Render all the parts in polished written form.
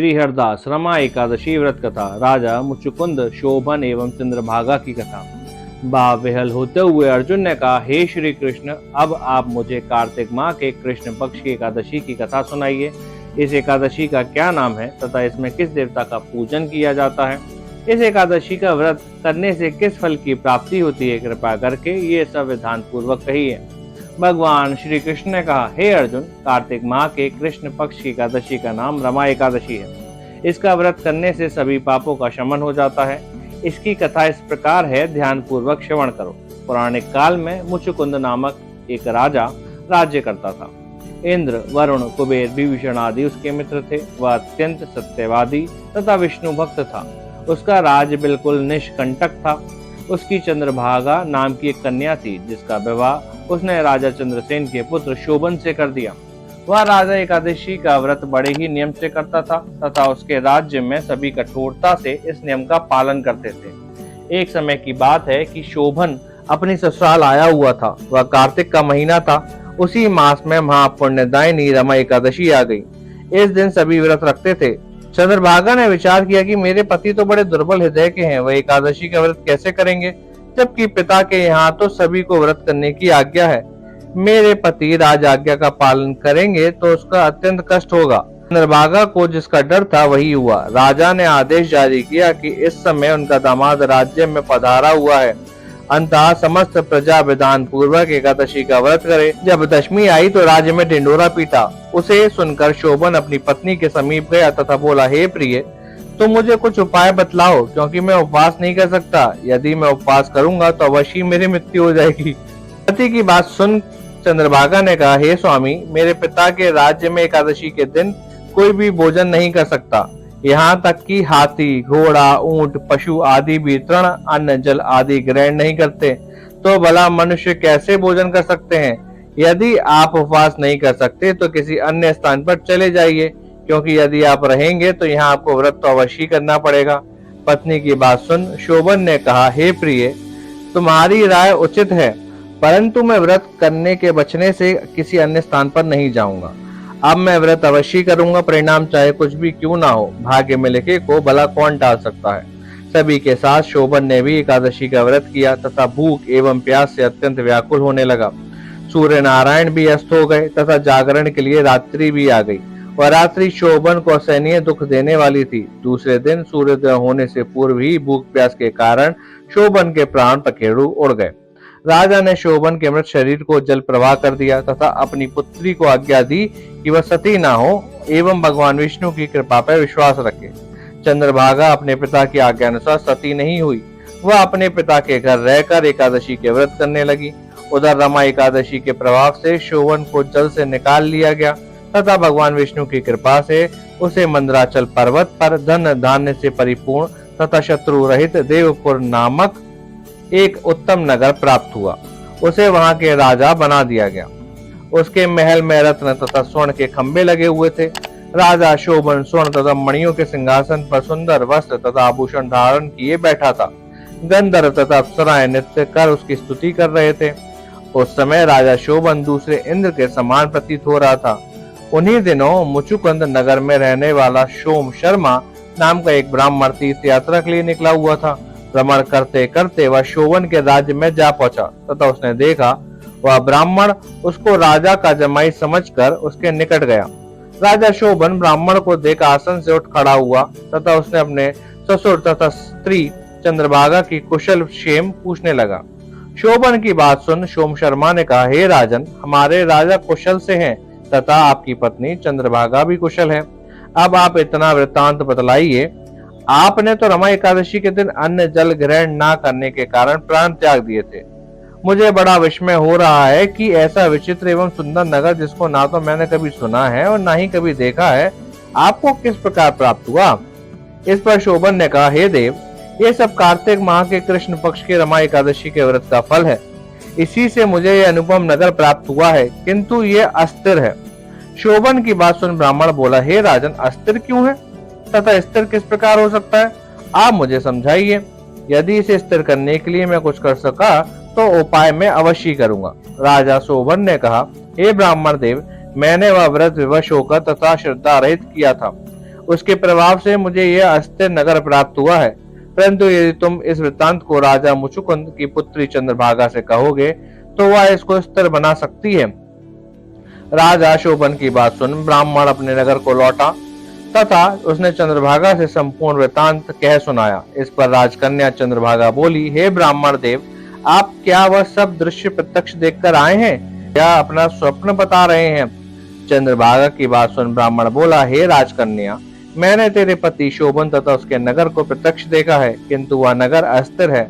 श्री हरदास रमा एकादशी व्रत कथा। राजा मुचुकुंद, शोभन एवं चंद्रभागा की कथा। भाव विहल होते हुए अर्जुन ने कहा, हे श्री कृष्ण, अब आप मुझे कार्तिक माह के कृष्ण पक्ष की एकादशी की कथा सुनाइए। इस एकादशी का क्या नाम है तथा इसमें किस देवता का पूजन किया जाता है? इस एकादशी का व्रत करने से किस फल की प्राप्ति होती है? कृपा करके ये सब विधान पूर्वक कहिए। भगवान श्री कृष्ण ने कहा, हे अर्जुन, कार्तिक माह के कृष्ण पक्ष की एकादशी का नाम रमा एकादशी है। इसका व्रत करने से सभी पापों का शमन हो जाता है। इसकी कथा इस प्रकार है, ध्यान पूर्वक श्रवण करो। पौराणिक काल में मुचुकुंद नामक एक राजा राज्य करता था। इंद्र, वरुण, कुबेर, विभीषण आदि उसके मित्र थे। वह अत्यंत सत्यवादी तथा विष्णु भक्त था। उसका राज्य बिल्कुल निष्कंटक था। उसकी चंद्रभागा नाम की एक कन्या थी, जिसका विवाह उसने राजा चंद्रसेन के पुत्र शोभन से कर दिया। वह राजा एकादशी का व्रत बड़े ही नियम से करता था तथा उसके राज्य में सभी कठोरता से इस नियम का पालन करते थे। एक समय की बात है कि शोभन अपनी ससुराल आया हुआ था। वह कार्तिक का महीना था। उसी मास में महापुण्यदायिनी रमा एकादशी आ गई। इस दिन सभी व्रत रखते थे। चंद्रभागा ने विचार किया कि मेरे पति तो बड़े दुर्बल हृदय के हैं, वह एकादशी का व्रत कैसे करेंगे, जबकि पिता के यहाँ तो सभी को व्रत करने की आज्ञा है। मेरे पति राज आज्ञा का पालन करेंगे तो उसका अत्यंत कष्ट होगा। चंद्रभागा को जिसका डर था वही हुआ। राजा ने आदेश जारी किया कि इस समय उनका दामाद राज्य में पधारा हुआ है, अंतः समस्त प्रजा विधान पूर्वक एकादशी का व्रत करे। जब दशमी आई तो राज्य में ढिंडोरा पीटा। उसे सुनकर शोभन अपनी पत्नी के समीप गया तथा बोला, हे प्रिय, तो मुझे कुछ उपाय बतलाओ, क्योंकि मैं उपवास नहीं कर सकता। यदि मैं उपवास करूंगा तो अवश्य मेरी मृत्यु हो जाएगी। पति की बात सुन चंद्रभागा ने कहा, हे स्वामी, मेरे पिता के राज्य में एकादशी के दिन कोई भी भोजन नहीं कर सकता। यहाँ तक कि हाथी, घोड़ा, ऊंट, पशु आदि भी तृण, अन्न, जल आदि ग्रहण नहीं करते। तो भला मनुष्य कैसे भोजन कर सकते हैं? यदि आप उपवास नहीं कर सकते तो किसी अन्य स्थान पर चले जाइए, क्योंकि यदि आप रहेंगे तो यहाँ आपको व्रत तो अवश्य करना पड़ेगा। पत्नी की बात सुन शोभन ने कहा, हे प्रिय, तुम्हारी राय उचित है, परंतु मैं व्रत करने के बचने से किसी अन्य स्थान पर नहीं जाऊंगा। अब मैं व्रत अवश्य करूंगा, परिणाम चाहे कुछ भी क्यों ना हो। भाग्य में लिखे को भला कौन टाल सकता है। सभी के साथ शोभन ने भी एकादशी का व्रत किया तथा भूख एवं प्यास से अत्यंत व्याकुल होने लगा। सूर्य नारायण भी अस्त हो गए तथा जागरण के लिए रात्रि भी आ गई। वह रात्रि शोभन को असहनीय दुख देने वाली थी। दूसरे दिन सूर्योदय होने से पूर्व ही भूख प्यास के कारण शोभन के प्राण पखेरु उड़ गए। राजा ने शोभन के मृत शरीर को जल प्रवाह कर दिया तथा अपनी पुत्री को आज्ञा दी कि वह सती ना हो एवं भगवान विष्णु की कृपा पर विश्वास रखे। चंद्रभागा अपने पिता की आज्ञा अनुसार सती नहीं हुई। वह अपने पिता के घर रहकर एकादशी के व्रत करने लगी। उधर रमा एकादशी के प्रभाव से शोभन को जल से निकाल लिया गया तथा भगवान विष्णु की कृपा से उसे मंदराचल पर्वत पर धन धान्य से परिपूर्ण तथा शत्रु रहित देवपुर नामक एक उत्तम नगर प्राप्त हुआ। उसे वहां के राजा बना दिया गया। उसके महल में रत्न तथा स्वर्ण के खंभे लगे हुए थे। राजा शोभन स्वर्ण तथा मणियों के सिंहासन पर सुंदर वस्त्र तथा आभूषण धारण किए बैठा था। गंधर्व तथा अप्सराएं नृत्य कर उसकी स्तुति कर रहे थे। उस समय राजा शोभन दूसरे इंद्र के समान प्रतीत हो रहा था। उन्हीं दिनों मुचुकुंद नगर में रहने वाला सोम शर्मा नाम का एक ब्राह्मण तीर्थ यात्रा के लिए निकला हुआ था। भ्रमण करते करते वह शोभन के राज्य में जा पहुंचा तथा उसने देखा वह ब्राह्मण उसको राजा का जमाई समझकर उसके निकट गया। राजा शोभन ब्राह्मण को देख आसन से उठ खड़ा हुआ तथा उसने अपने ससुर तथा स्त्री चंद्रभागा की कुशल क्षेम पूछने लगा। शोभन की बात सुन सोम शर्मा ने कहा, हे राजन, हमारे राजा कुशल से हैं तथा आपकी पत्नी चंद्रभागा भी कुशल है। अब आप इतना वृत्तांत बतलाइए। आपने तो रमा एकादशी के दिन अन्न जल ग्रहण न करने के कारण प्राण त्याग दिए थे। मुझे बड़ा विस्मय हो रहा है कि ऐसा विचित्र एवं सुंदर नगर, जिसको ना तो मैंने कभी सुना है और ना ही कभी देखा है, आपको किस प्रकार प्राप्त हुआ? इस पर शोभन ने कहा, हे देव, ये सब कार्तिक माह के कृष्ण पक्ष के रमा एकादशी के व्रत का फल है। इसी से मुझे यह अनुपम नगर प्राप्त हुआ है, किंतु ये अस्थिर है। शोभन की बात सुन ब्राह्मण बोला, हे राजन, अस्थिर क्यों है तथा स्थिर किस प्रकार हो सकता है? आप मुझे समझाइए। यदि इसे स्थिर करने के लिए मैं कुछ कर सका तो उपाय मैं अवश्य करूंगा। राजा शोभन ने कहा, हे ब्राह्मण देव, मैंने वह व्रत विवश होकर तथा श्रद्धा रहित किया था। उसके प्रभाव से मुझे यह अस्थिर नगर प्राप्त हुआ है। परंतु यदि तुम इस वृत्तांत को राजा मुचुकुंद की पुत्री चंद्रभागा से कहोगे तो वह इसको स्थिर बना सकती है। राजा शोभन की बात सुन ब्राह्मण अपने नगर को लौटा तथा उसने चंद्रभागा से संपूर्ण वृत्तांत कह सुनाया। इस पर राजकन्या चंद्रभागा बोली, हे ब्राह्मण देव, आप क्या वह सब दृश्य प्रत्यक्ष देखकर आए हैं या अपना स्वप्न बता रहे हैं? चंद्रभागा की बात सुन ब्राह्मण बोला, हे राजकन्या, मैंने तेरे पति शोभन तथा उसके नगर को प्रत्यक्ष देखा है, किंतु वह नगर अस्थिर है।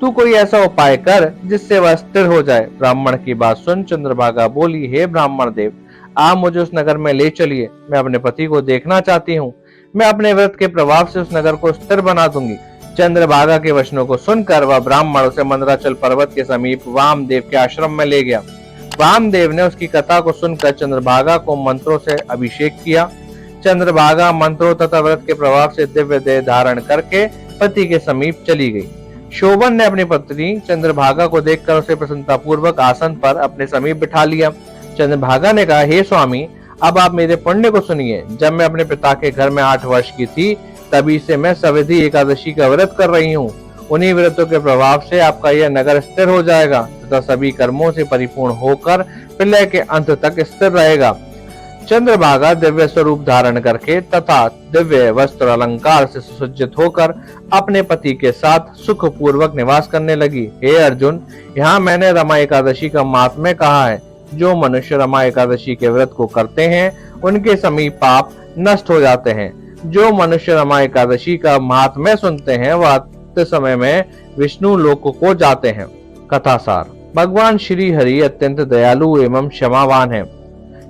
तू कोई ऐसा उपाय कर जिससे वह स्थिर हो जाए। ब्राह्मण की बात सुन चंद्रभागा बोली, हे ब्राह्मण देव, आप मुझे उस नगर में ले चलिए। मैं अपने पति को देखना चाहती हूँ। मैं अपने व्रत के प्रभाव से उस नगर को स्थिर बना दूंगी। चंद्रभागा के वचनों को सुनकर वह ब्राह्मण उसे मंदराचल पर्वत के समीप वामदेव के आश्रम में ले गया। वामदेव ने उसकी कथा को सुनकर चंद्रभागा को मंत्रों से अभिषेक किया। चंद्रभागा मंत्रों तथा व्रत के प्रभाव से दिव्य देह धारण करके पति के समीप चली गई। शोभन ने अपनी पत्नी चंद्रभागा को देखकर उसे प्रसन्नता पूर्वक आसन पर अपने समीप बिठा लिया। चंद्रभागा ने कहा, हे स्वामी, अब आप मेरे पुण्य को सुनिए। जब मैं अपने पिता के घर में 8 वर्ष की थी, तभी से मैं सविधि एकादशी का व्रत कर रही हूँ। उन्हीं व्रतों के प्रभाव से आपका यह नगर स्थिर हो जाएगा तथा सभी कर्मों से परिपूर्ण होकर प्रलय के अंत तक स्थिर रहेगा। चंद्रभागा दिव्य स्वरूप धारण करके तथा दिव्य वस्त्र अलंकार से सुसज्जित होकर अपने पति के साथ सुख पूर्वक निवास करने लगी। हे अर्जुन, यहाँ मैंने रमा एकादशी का महात्म्य कहा है। जो मनुष्य रमा एकादशी के व्रत को करते हैं उनके सभी पाप नष्ट हो जाते हैं। जो मनुष्य रमा एकादशी का महात्म्य सुनते हैं वह अंत समय में विष्णु लोक को जाते हैं। कथासार। भगवान श्री हरि अत्यंत दयालु एवं क्षमावान है।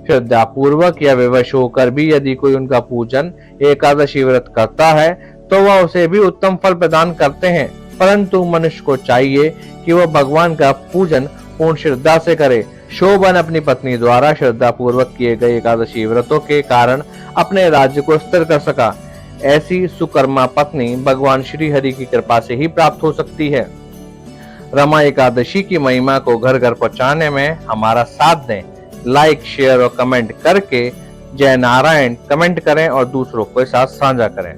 श्रद्धा पूर्वक या विवश होकर भी यदि कोई उनका पूजन एकादशी व्रत करता है तो वह उसे भी उत्तम फल प्रदान करते हैं। परंतु मनुष्य को चाहिए कि वह भगवान का पूजन पूर्ण श्रद्धा से करे। शोभन अपनी पत्नी द्वारा श्रद्धा पूर्वक किए गए एकादशी व्रतों के कारण अपने राज्य को स्थिर कर सका। ऐसी सुकर्मा पत्नी भगवान श्री हरि की कृपा से ही प्राप्त हो सकती है। रमा एकादशी की महिमा को घर घर पहुंचाने में हमारा साथ दें। लाइक, शेयर और कमेंट करके जय नारायण कमेंट करें और दूसरों के साथ साझा करें।